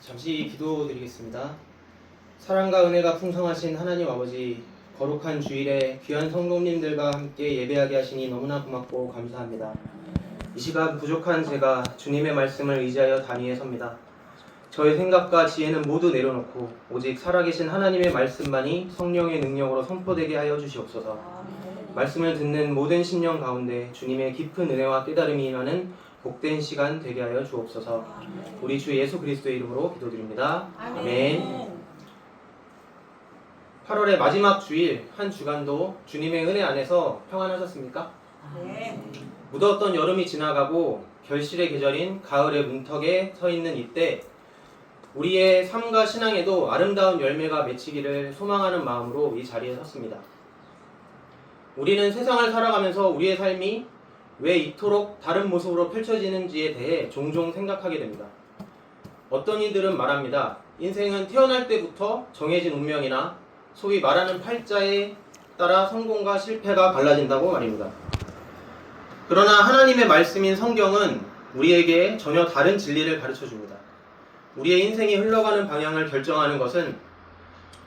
잠시 기도드리겠습니다. 사랑과 은혜가 풍성하신 하나님 아버지, 거룩한 주일에 귀한 성도님들과 함께 예배하게 하시니 너무나 고맙고 감사합니다. 이 시간 부족한 제가 주님의 말씀을 의지하여 단위에 섭니다. 저의 생각과 지혜는 모두 내려놓고 오직 살아계신 하나님의 말씀만이 성령의 능력으로 선포되게 하여 주시옵소서. 말씀을 듣는 모든 심령 가운데 주님의 깊은 은혜와 깨달음이 임하는 복된 시간 되게 하여 주옵소서. 우리 주 예수 그리스도의 이름으로 기도드립니다. 아멘. 8월의 마지막 주일 한 주간도 주님의 은혜 안에서 평안하셨습니까? 네. 무더웠던 여름이 지나가고 결실의 계절인 가을의 문턱에 서 있는 이때 우리의 삶과 신앙에도 아름다운 열매가 맺히기를 소망하는 마음으로 이 자리에 섰습니다. 우리는 세상을 살아가면서 우리의 삶이 왜 이토록 다른 모습으로 펼쳐지는지에 대해 종종 생각하게 됩니다. 어떤 이들은 말합니다. 인생은 태어날 때부터 정해진 운명이나 소위 말하는 팔자에 따라 성공과 실패가 갈라진다고 말입니다. 그러나 하나님의 말씀인 성경은 우리에게 전혀 다른 진리를 가르쳐줍니다. 우리의 인생이 흘러가는 방향을 결정하는 것은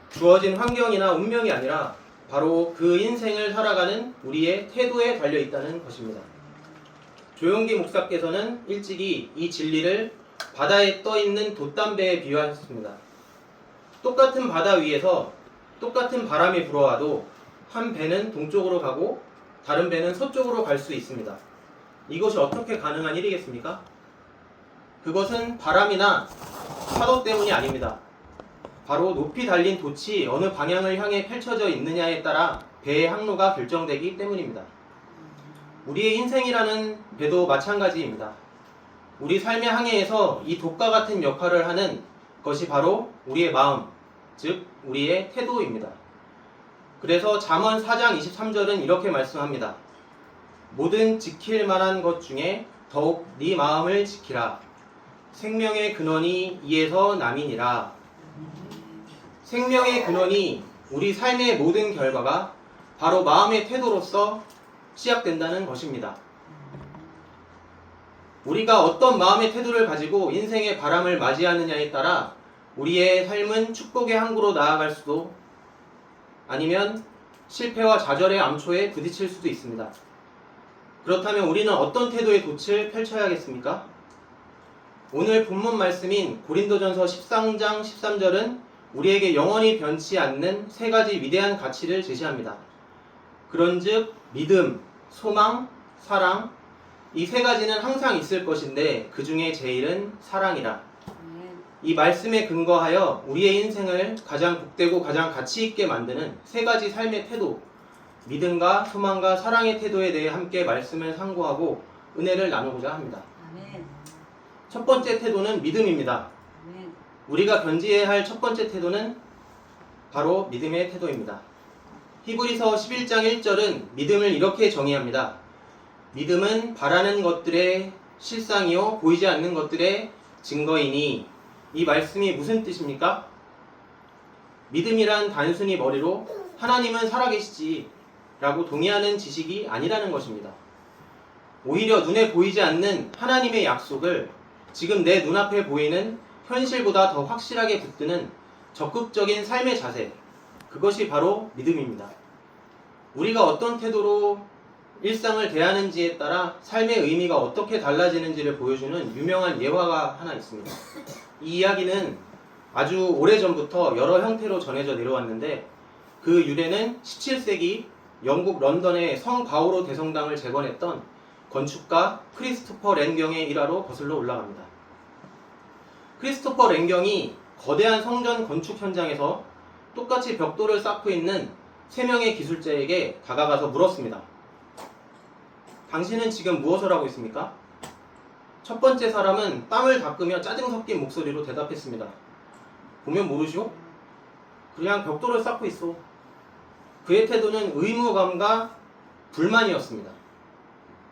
주어진 환경이나 운명이 아니라 바로 그 인생을 살아가는 우리의 태도에 달려있다는 것입니다. 조용기 목사께서는 일찍이 이 진리를 바다에 떠있는 돛담배에 비유하셨습니다. 똑같은 바다 위에서 똑같은 바람이 불어와도 한 배는 동쪽으로 가고 다른 배는 서쪽으로 갈 수 있습니다. 이것이 어떻게 가능한 일이겠습니까? 그것은 바람이나 파도 때문이 아닙니다. 바로 높이 달린 돛이 어느 방향을 향해 펼쳐져 있느냐에 따라 배의 항로가 결정되기 때문입니다. 우리의 인생이라는 배도 마찬가지입니다. 우리 삶의 항해에서 이 돛과 같은 역할을 하는 것이 바로 우리의 마음, 즉 우리의 태도입니다. 그래서 잠언 4장 23절은 이렇게 말씀합니다. 모든 지킬 만한 것 중에 더욱 네 마음을 지키라. 생명의 근원이 이에서 남이니라. 생명의 근원이 우리 삶의 모든 결과가 바로 마음의 태도로서 시작된다는 것입니다. 우리가 어떤 마음의 태도를 가지고 인생의 바람을 맞이하느냐에 따라 우리의 삶은 축복의 항구로 나아갈 수도 아니면 실패와 좌절의 암초에 부딪힐 수도 있습니다. 그렇다면 우리는 어떤 태도의 돛을 펼쳐야겠습니까? 오늘 본문 말씀인 고린도전서 13장 13절은 우리에게 영원히 변치 않는 세 가지 위대한 가치를 제시합니다. 그런즉 믿음, 소망, 사랑, 이 세 가지는 항상 있을 것인데 그 중에 제일은 사랑이라. 이 말씀에 근거하여 우리의 인생을 가장 복되고 가장 가치 있게 만드는 세 가지 삶의 태도, 믿음과 소망과 사랑의 태도에 대해 함께 말씀을 상고하고 은혜를 나누고자 합니다. 아멘. 첫 번째 태도는 믿음입니다. 아멘. 우리가 견지해야 할 첫 번째 태도는 바로 믿음의 태도입니다. 히브리서 11장 1절은 믿음을 이렇게 정의합니다. 믿음은 바라는 것들의 실상이요 보이지 않는 것들의 증거이니. 이 말씀이 무슨 뜻입니까? 믿음이란 단순히 머리로 하나님은 살아계시지 라고 동의하는 지식이 아니라는 것입니다. 오히려 눈에 보이지 않는 하나님의 약속을 지금 내 눈앞에 보이는 현실보다 더 확실하게 붙드는 적극적인 삶의 자세, 그것이 바로 믿음입니다. 우리가 어떤 태도로 일상을 대하는지에 따라 삶의 의미가 어떻게 달라지는지를 보여주는 유명한 예화가 하나 있습니다. 이 이야기는 아주 오래전부터 여러 형태로 전해져 내려왔는데 그 유래는 17세기 영국 런던의 성 바오로 대성당을 재건했던 건축가 크리스토퍼 랭경의 일화로 거슬러 올라갑니다. 크리스토퍼 랭경이 거대한 성전 건축 현장에서 똑같이 벽돌을 쌓고 있는 3명의 기술자에게 다가가서 물었습니다. 당신은 지금 무엇을 하고 있습니까? 첫 번째 사람은 땀을 닦으며 짜증 섞인 목소리로 대답했습니다. 보면 모르시오? 그냥 벽돌을 쌓고 있어. 그의 태도는 의무감과 불만이었습니다.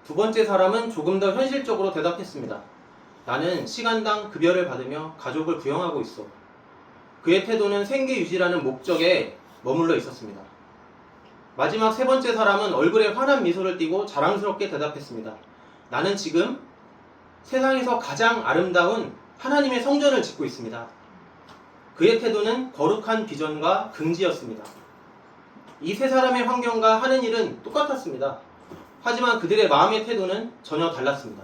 두 번째 사람은 조금 더 현실적으로 대답했습니다. 나는 시간당 급여를 받으며 가족을 부양하고 있어. 그의 태도는 생계 유지라는 목적에 머물러 있었습니다. 마지막 세 번째 사람은 얼굴에 환한 미소를 띠고 자랑스럽게 대답했습니다. 나는 지금 세상에서 가장 아름다운 하나님의 성전을 짓고 있습니다. 그의 태도는 거룩한 비전과 긍지였습니다. 이 세 사람의 환경과 하는 일은 똑같았습니다. 하지만 그들의 마음의 태도는 전혀 달랐습니다.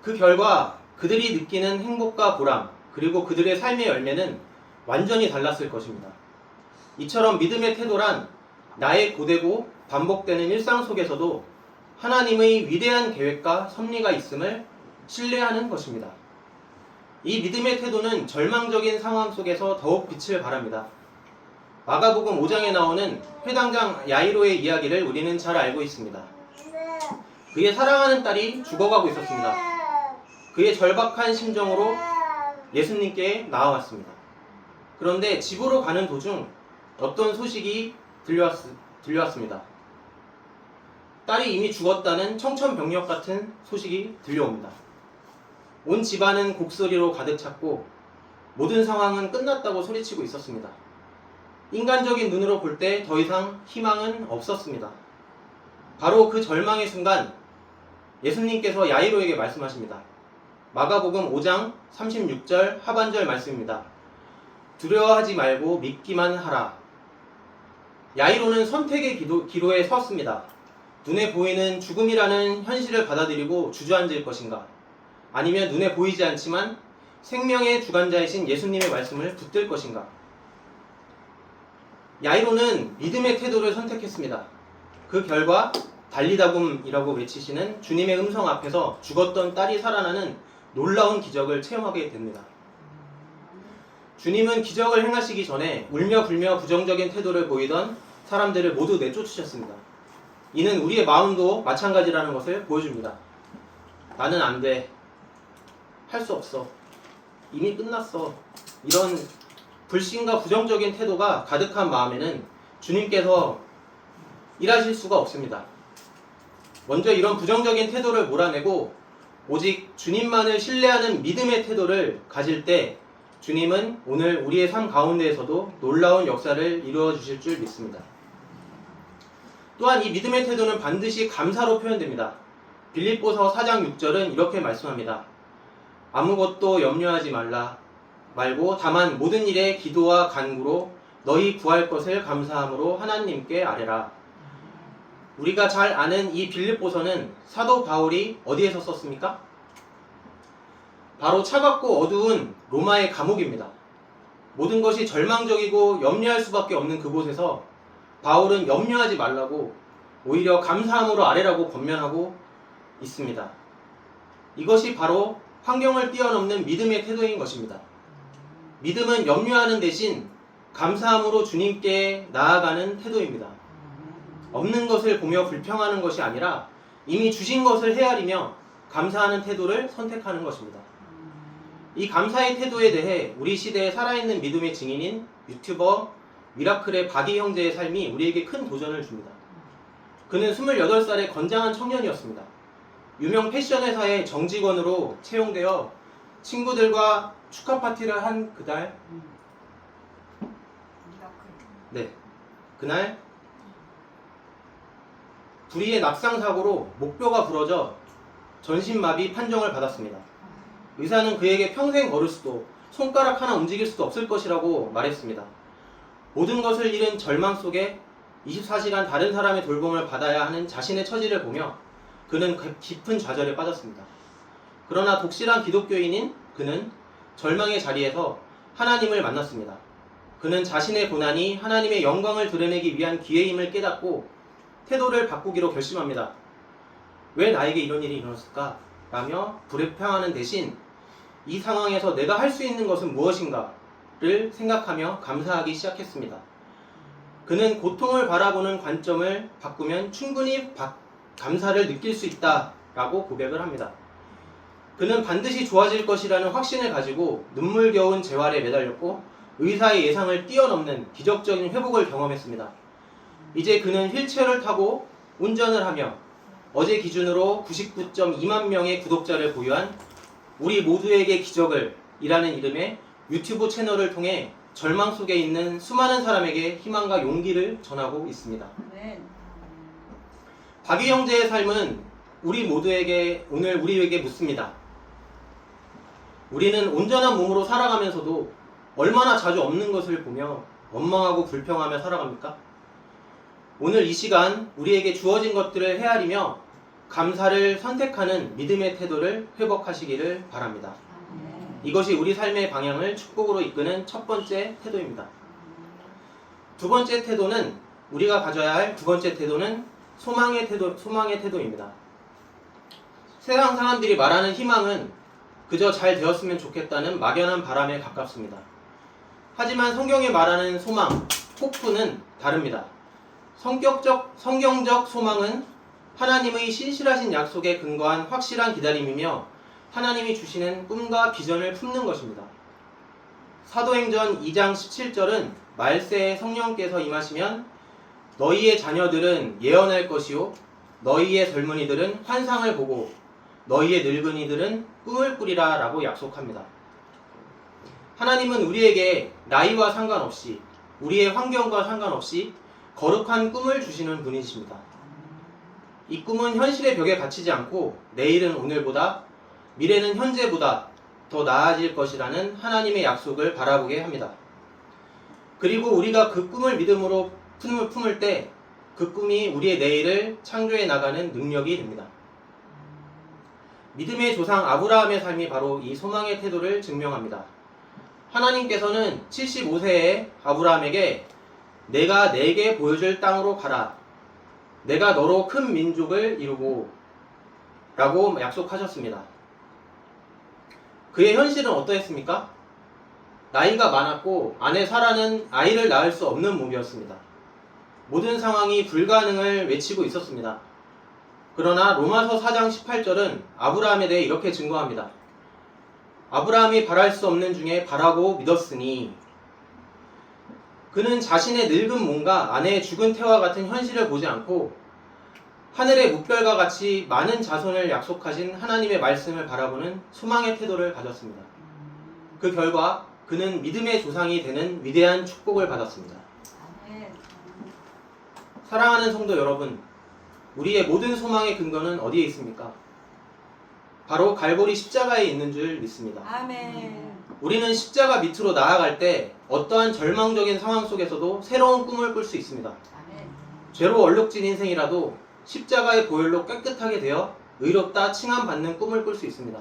그 결과 그들이 느끼는 행복과 보람, 그리고 그들의 삶의 열매는 완전히 달랐을 것입니다. 이처럼 믿음의 태도란 나의 고되고 반복되는 일상 속에서도 하나님의 위대한 계획과 섭리가 있음을 신뢰하는 것입니다. 이 믿음의 태도는 절망적인 상황 속에서 더욱 빛을 발합니다. 마가복음 5장에 나오는 회당장 야이로의 이야기를 우리는 잘 알고 있습니다. 그의 사랑하는 딸이 죽어가고 있었습니다. 그의 절박한 심정으로 예수님께 나아왔습니다. 그런데 집으로 가는 도중 어떤 소식이 들려왔습니다. 딸이 이미 죽었다는 청천벽력 같은 소식이 들려옵니다. 온 집안은 곡소리로 가득 찼고 모든 상황은 끝났다고 소리치고 있었습니다. 인간적인 눈으로 볼 때 더 이상 희망은 없었습니다. 바로 그 절망의 순간 예수님께서 야이로에게 말씀하십니다. 마가복음 5장 36절 하반절 말씀입니다. 두려워하지 말고 믿기만 하라. 야이로는 선택의 기로에 섰습니다. 눈에 보이는 죽음이라는 현실을 받아들이고 주저앉을 것인가? 아니면 눈에 보이지 않지만 생명의 주관자이신 예수님의 말씀을 붙들 것인가? 야이로는 믿음의 태도를 선택했습니다. 그 결과 달리다굼이라고 외치시는 주님의 음성 앞에서 죽었던 딸이 살아나는 놀라운 기적을 체험하게 됩니다. 주님은 기적을 행하시기 전에 울며 불며 부정적인 태도를 보이던 사람들을 모두 내쫓으셨습니다. 이는 우리의 마음도 마찬가지라는 것을 보여줍니다. 나는 안 돼. 할 수 없어. 이미 끝났어. 이런 불신과 부정적인 태도가 가득한 마음에는 주님께서 일하실 수가 없습니다. 먼저 이런 부정적인 태도를 몰아내고 오직 주님만을 신뢰하는 믿음의 태도를 가질 때 주님은 오늘 우리의 삶 가운데에서도 놀라운 역사를 이루어 주실 줄 믿습니다. 또한 이 믿음의 태도는 반드시 감사로 표현됩니다. 빌립보서 4장 6절은 이렇게 말씀합니다. 아무것도 염려하지 말고 다만 모든 일에 기도와 간구로 너희 구할 것을 감사함으로 하나님께 아뢰라. 우리가 잘 아는 이 빌립보서는 사도 바울이 어디에서 썼습니까? 바로 차갑고 어두운 로마의 감옥입니다. 모든 것이 절망적이고 염려할 수밖에 없는 그곳에서 바울은 염려하지 말라고 오히려 감사함으로 아뢰라고 권면하고 있습니다. 이것이 바로 환경을 뛰어넘는 믿음의 태도인 것입니다. 믿음은 염려하는 대신 감사함으로 주님께 나아가는 태도입니다. 없는 것을 보며 불평하는 것이 아니라 이미 주신 것을 헤아리며 감사하는 태도를 선택하는 것입니다. 이 감사의 태도에 대해 우리 시대에 살아있는 믿음의 증인인 유튜버 미라클의 바디 형제의 삶이 우리에게 큰 도전을 줍니다. 그는 28살의 건장한 청년이었습니다. 유명 패션 회사의 정직원으로 채용되어 친구들과 축하 파티를 한 그날 불의의 낙상 사고로 목뼈가 부러져 전신마비 판정을 받았습니다. 의사는 그에게 평생 걸을 수도 손가락 하나 움직일 수도 없을 것이라고 말했습니다. 모든 것을 잃은 절망 속에 24시간 다른 사람의 돌봄을 받아야 하는 자신의 처지를 보며 그는 깊은 좌절에 빠졌습니다. 그러나 독실한 기독교인인 그는 절망의 자리에서 하나님을 만났습니다. 그는 자신의 고난이 하나님의 영광을 드러내기 위한 기회임을 깨닫고 태도를 바꾸기로 결심합니다. 왜 나에게 이런 일이 일어났을까? 라며 불평하는 대신 이 상황에서 내가 할 수 있는 것은 무엇인가를 생각하며 감사하기 시작했습니다. 그는 고통을 바라보는 관점을 바꾸면 충분히 감사를 느낄 수 있다라고 고백을 합니다. 그는 반드시 좋아질 것이라는 확신을 가지고 눈물겨운 재활에 매달렸고 의사의 예상을 뛰어넘는 기적적인 회복을 경험했습니다. 이제 그는 휠체어를 타고 운전을 하며 어제 기준으로 99.2만 명의 구독자를 보유한 우리 모두에게 기적을 이라는 이름의 유튜브 채널을 통해 절망 속에 있는 수많은 사람에게 희망과 용기를 전하고 있습니다. 박이 형제의 삶은 우리 모두에게 오늘 우리에게 묻습니다. 우리는 온전한 몸으로 살아가면서도 얼마나 자주 없는 것을 보며 원망하고 불평하며 살아갑니까? 오늘 이 시간 우리에게 주어진 것들을 헤아리며 감사를 선택하는 믿음의 태도를 회복하시기를 바랍니다. 이것이 우리 삶의 방향을 축복으로 이끄는 첫 번째 태도입니다. 두 번째 태도는 우리가 가져야 할 두 번째 태도는 소망의 태도입니다. 세상 사람들이 말하는 희망은 그저 잘 되었으면 좋겠다는 막연한 바람에 가깝습니다. 하지만 성경이 말하는 소망, 호프는 다릅니다. 성경적 소망은 하나님의 신실하신 약속에 근거한 확실한 기다림이며 하나님이 주시는 꿈과 비전을 품는 것입니다. 사도행전 2장 17절은 말세에 성령께서 임하시면 너희의 자녀들은 예언할 것이요 너희의 젊은이들은 환상을 보고 너희의 늙은이들은 꿈을 꾸리라 라고 약속합니다. 하나님은 우리에게 나이와 상관없이 우리의 환경과 상관없이 거룩한 꿈을 주시는 분이십니다. 이 꿈은 현실의 벽에 갇히지 않고 내일은 오늘보다 미래는 현재보다 더 나아질 것이라는 하나님의 약속을 바라보게 합니다. 그리고 우리가 그 꿈을 믿음으로 품을 때 그 꿈이 우리의 내일을 창조해 나가는 능력이 됩니다. 믿음의 조상 아브라함의 삶이 바로 이 소망의 태도를 증명합니다. 하나님께서는 75세의 아브라함에게 내가 내게 보여줄 땅으로 가라. 내가 너로 큰 민족을 이루고 라고 약속하셨습니다. 그의 현실은 어떠했습니까? 나이가 많았고 아내 사라는 아이를 낳을 수 없는 몸이었습니다. 모든 상황이 불가능을 외치고 있었습니다. 그러나 로마서 4장 18절은 아브라함에 대해 이렇게 증거합니다. 아브라함이 바랄 수 없는 중에 바라고 믿었으니 그는 자신의 늙은 몸과 아내의 죽은 태와 같은 현실을 보지 않고 하늘의 뭇별과 같이 많은 자손을 약속하신 하나님의 말씀을 바라보는 소망의 태도를 가졌습니다. 그 결과 그는 믿음의 조상이 되는 위대한 축복을 받았습니다. 사랑하는 성도 여러분, 우리의 모든 소망의 근거는 어디에 있습니까? 바로 갈보리 십자가에 있는 줄 믿습니다. 아멘. 우리는 십자가 밑으로 나아갈 때 어떠한 절망적인 상황 속에서도 새로운 꿈을 꿀 수 있습니다. 아멘. 죄로 얼룩진 인생이라도 십자가의 보혈로 깨끗하게 되어 의롭다 칭함받는 꿈을 꿀 수 있습니다.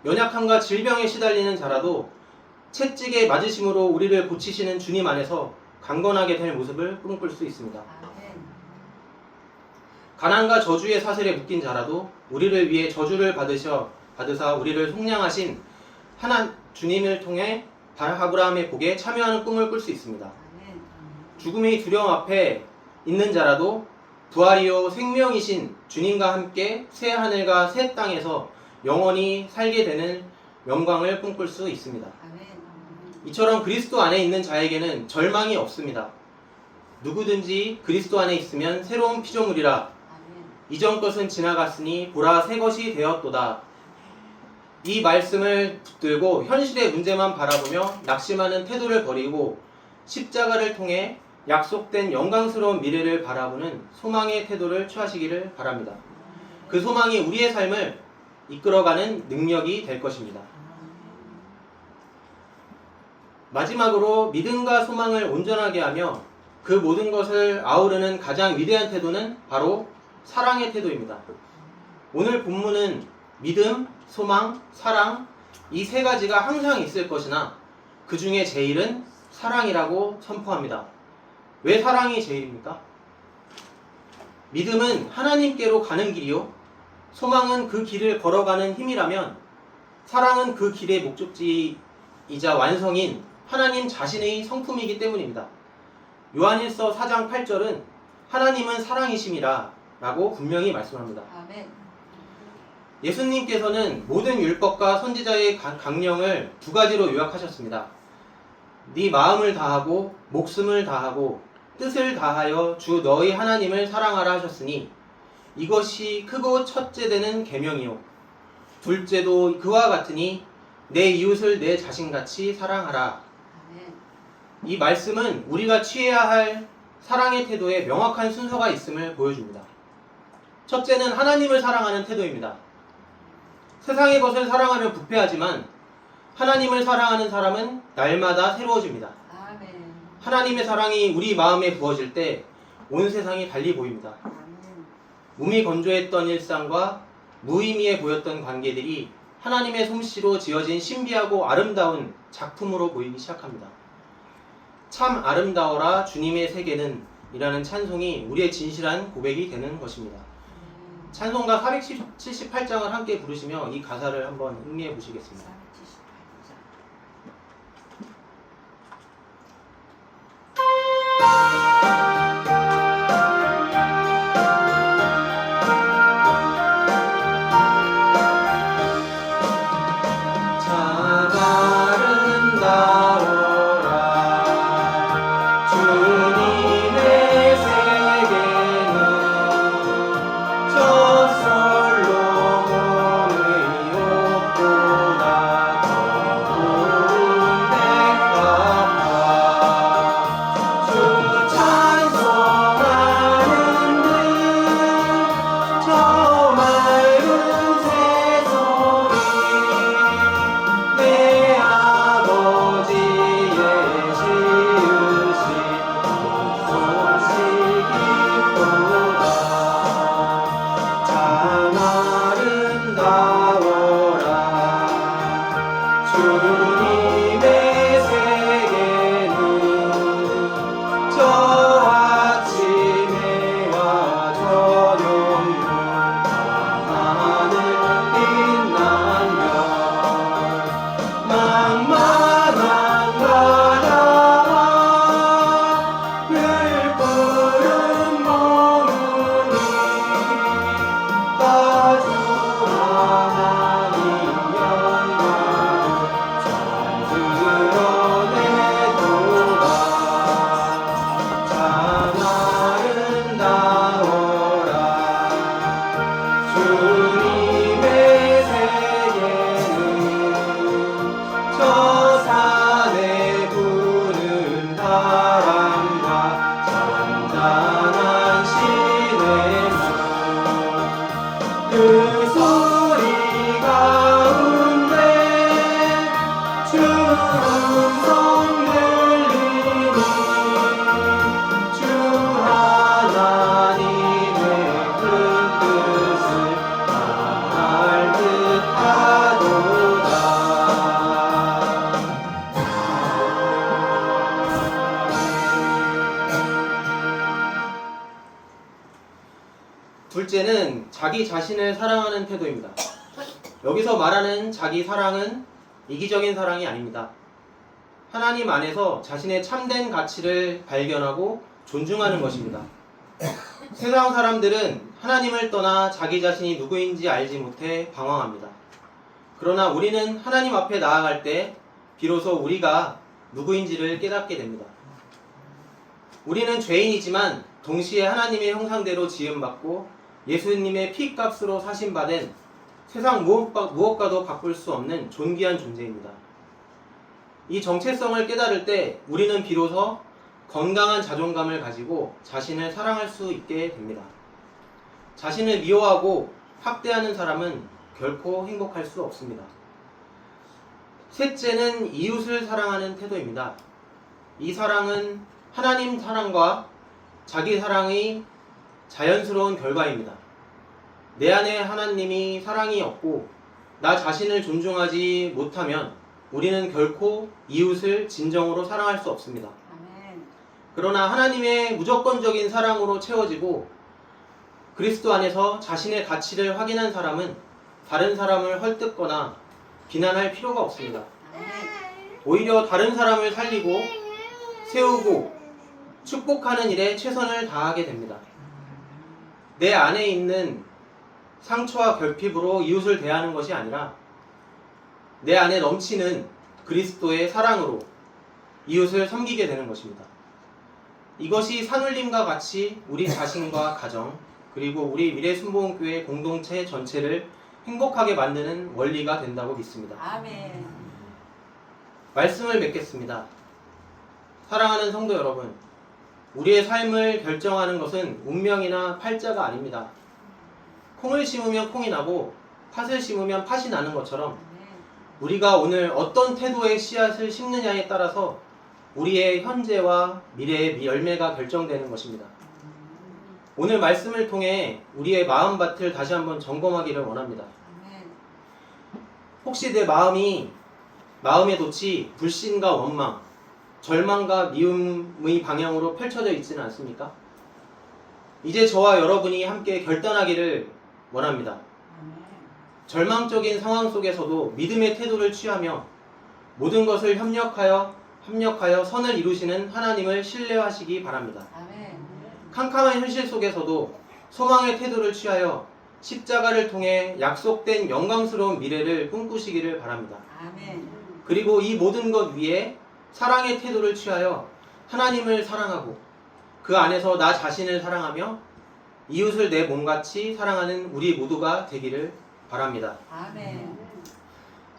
연약함과 질병에 시달리는 자라도 채찍에 맞으심으로 우리를 고치시는 주님 안에서 강건하게 될 모습을 꿈꿀 수 있습니다. 아멘. 가난과 저주의 사슬에 묶인 자라도 우리를 위해 저주를 받으사 우리를 속량하신 주님을 통해 아브라함의 복에 참여하는 꿈을 꿀 수 있습니다. 아멘. 죽음의 두려움 앞에 있는 자라도 부활이요 생명이신 주님과 함께 새 하늘과 새 땅에서 영원히 살게 되는 영광을 꿈꿀 수 있습니다. 아멘. 이처럼 그리스도 안에 있는 자에게는 절망이 없습니다. 누구든지 그리스도 안에 있으면 새로운 피조물이라 아멘. 이전 것은 지나갔으니 보라 새 것이 되었도다. 이 말씀을 붙들고 현실의 문제만 바라보며 낙심하는 태도를 버리고 십자가를 통해 약속된 영광스러운 미래를 바라보는 소망의 태도를 취하시기를 바랍니다. 그 소망이 우리의 삶을 이끌어가는 능력이 될 것입니다. 마지막으로 믿음과 소망을 온전하게 하며 그 모든 것을 아우르는 가장 위대한 태도는 바로 사랑의 태도입니다. 오늘 본문은 믿음, 소망, 사랑 이 세 가지가 항상 있을 것이나 그 중에 제일은 사랑이라고 선포합니다. 왜 사랑이 제일입니까? 믿음은 하나님께로 가는 길이요 소망은 그 길을 걸어가는 힘이라면 사랑은 그 길의 목적지이자 완성인 하나님 자신의 성품이기 때문입니다. 요한일서 4장 8절은 하나님은 사랑이심이라 라고 분명히 말씀합니다. 아멘. 예수님께서는 모든 율법과 선지자의 강령을 두 가지로 요약하셨습니다. 네 마음을 다하고 목숨을 다하고 뜻을 다하여 주 너희 하나님을 사랑하라 하셨으니 이것이 크고 첫째 되는 계명이요 둘째도 그와 같으니 내 이웃을 내 자신같이 사랑하라. 아멘. 이 말씀은 우리가 취해야 할 사랑의 태도에 명확한 순서가 있음을 보여줍니다. 첫째는 하나님을 사랑하는 태도입니다. 세상의 것을 사랑하면 부패하지만 하나님을 사랑하는 사람은 날마다 새로워집니다. 아멘. 하나님의 사랑이 우리 마음에 부어질 때 온 세상이 달리 보입니다. 아멘. 몸이 건조했던 일상과 무의미해 보였던 관계들이 하나님의 솜씨로 지어진 신비하고 아름다운 작품으로 보이기 시작합니다. 참 아름다워라 주님의 세계는 이라는 찬송이 우리의 진실한 고백이 되는 것입니다. 찬송가 478장을 함께 부르시며 이 가사를 한번 음미해 보시겠습니다. 478장. 참 아름다워라 주님의 세계는 저 솔로몬의 옷보다 더 고운 백합화 주 찬송하는 듯 저 맑은 새소리 내 아버지의 지으신 솜씨 기쁘다 참 아름다워라 주님의 세계는 저 아침 해와 저녁물 하늘 빛난 별 망망한 바다와 물푸른 몽우리 가주 하나님 영광을 잘 드러내도다 참 아름다워라 주님의 세계는 저 산에 부는 바람과 잔잔한 시내 그 소리 가운데 주 음성 들리니 주 하나님의 그 뜻을 알 듯하도다 둘째는 자기 자신을 사랑하는 태도입니다. 여기서 말하는 자기 사랑은 이기적인 사랑이 아닙니다. 하나님 안에서 자신의 참된 가치를 발견하고 존중하는 것입니다. 세상 사람들은 하나님을 떠나 자기 자신이 누구인지 알지 못해 방황합니다. 그러나 우리는 하나님 앞에 나아갈 때 비로소 우리가 누구인지를 깨닫게 됩니다. 우리는 죄인이지만 동시에 하나님의 형상대로 지음받고 예수님의 피값으로 사신받은 세상 무엇과도 바꿀 수 없는 존귀한 존재입니다. 이 정체성을 깨달을 때 우리는 비로소 건강한 자존감을 가지고 자신을 사랑할 수 있게 됩니다. 자신을 미워하고 학대하는 사람은 결코 행복할 수 없습니다. 셋째는 이웃을 사랑하는 태도입니다. 이 사랑은 하나님 사랑과 자기 사랑의 자연스러운 결과입니다. 내 안에 하나님이 사랑이 없고 나 자신을 존중하지 못하면 우리는 결코 이웃을 진정으로 사랑할 수 없습니다. 아멘. 그러나 하나님의 무조건적인 사랑으로 채워지고 그리스도 안에서 자신의 가치를 확인한 사람은 다른 사람을 헐뜯거나 비난할 필요가 없습니다. 아멘. 오히려 다른 사람을 살리고 세우고 축복하는 일에 최선을 다하게 됩니다. 내 안에 있는 상처와 결핍으로 이웃을 대하는 것이 아니라 내 안에 넘치는 그리스도의 사랑으로 이웃을 섬기게 되는 것입니다. 이것이 산울림과 같이 우리 자신과 가정 그리고 우리 미래순복음교회 공동체 전체를 행복하게 만드는 원리가 된다고 믿습니다. 아멘. 말씀을 맺겠습니다. 사랑하는 성도 여러분, 우리의 삶을 결정하는 것은 운명이나 팔자가 아닙니다. 콩을 심으면 콩이 나고 팥을 심으면 팥이 나는 것처럼 아멘. 우리가 오늘 어떤 태도의 씨앗을 심느냐에 따라서 우리의 현재와 미래의 열매가 결정되는 것입니다. 오늘 말씀을 통해 우리의 마음밭을 다시 한번 점검하기를 원합니다. 아멘. 혹시 내 마음의 돛이 불신과 원망, 절망과 미움의 방향으로 펼쳐져 있지는 않습니까? 이제 저와 여러분이 함께 결단하기를 원합니다. 아멘. 절망적인 상황 속에서도 믿음의 태도를 취하며 모든 것을 협력하여 선을 이루시는 하나님을 신뢰하시기 바랍니다. 아멘. 캄캄한 현실 속에서도 소망의 태도를 취하여 십자가를 통해 약속된 영광스러운 미래를 꿈꾸시기를 바랍니다. 아멘. 그리고 이 모든 것 위에 사랑의 태도를 취하여 하나님을 사랑하고 그 안에서 나 자신을 사랑하며 이웃을 내 몸같이 사랑하는 우리 모두가 되기를 바랍니다. 아멘.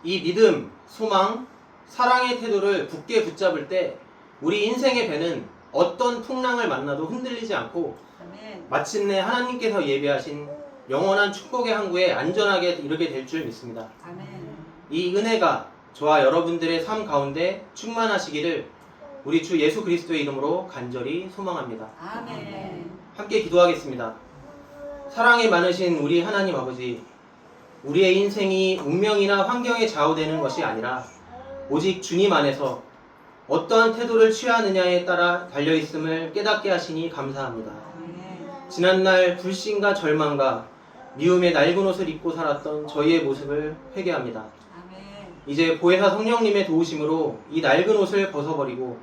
이 믿음, 소망, 사랑의 태도를 굳게 붙잡을 때 우리 인생의 배는 어떤 풍랑을 만나도 흔들리지 않고 아멘. 마침내 하나님께서 예비하신 영원한 축복의 항구에 안전하게 이르게 될 줄 믿습니다. 아멘. 이 은혜가 저와 여러분들의 삶 가운데 충만하시기를 우리 주 예수 그리스도의 이름으로 간절히 소망합니다. 아멘. 함께 기도하겠습니다. 사랑이 많으신 우리 하나님 아버지, 우리의 인생이 운명이나 환경에 좌우되는 것이 아니라 오직 주님 안에서 어떠한 태도를 취하느냐에 따라 달려있음을 깨닫게 하시니 감사합니다. 아멘. 지난날 불신과 절망과 미움의 낡은 옷을 입고 살았던 저희의 모습을 회개합니다. 아멘. 이제 보혜사 성령님의 도우심으로 이 낡은 옷을 벗어버리고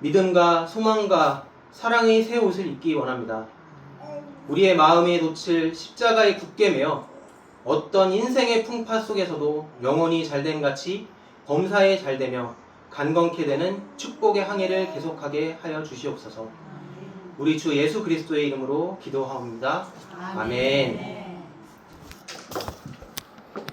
믿음과 소망과 사랑의 새 옷을 입기 원합니다. 우리의 마음의 돛을 십자가에 굳게 매어 어떤 인생의 풍파 속에서도 영원히 잘됨 같이 범사에 잘되며 간건케 되는 축복의 항해를 계속하게 하여 주시옵소서. 우리 주 예수 그리스도의 이름으로 기도하옵니다. 아멘.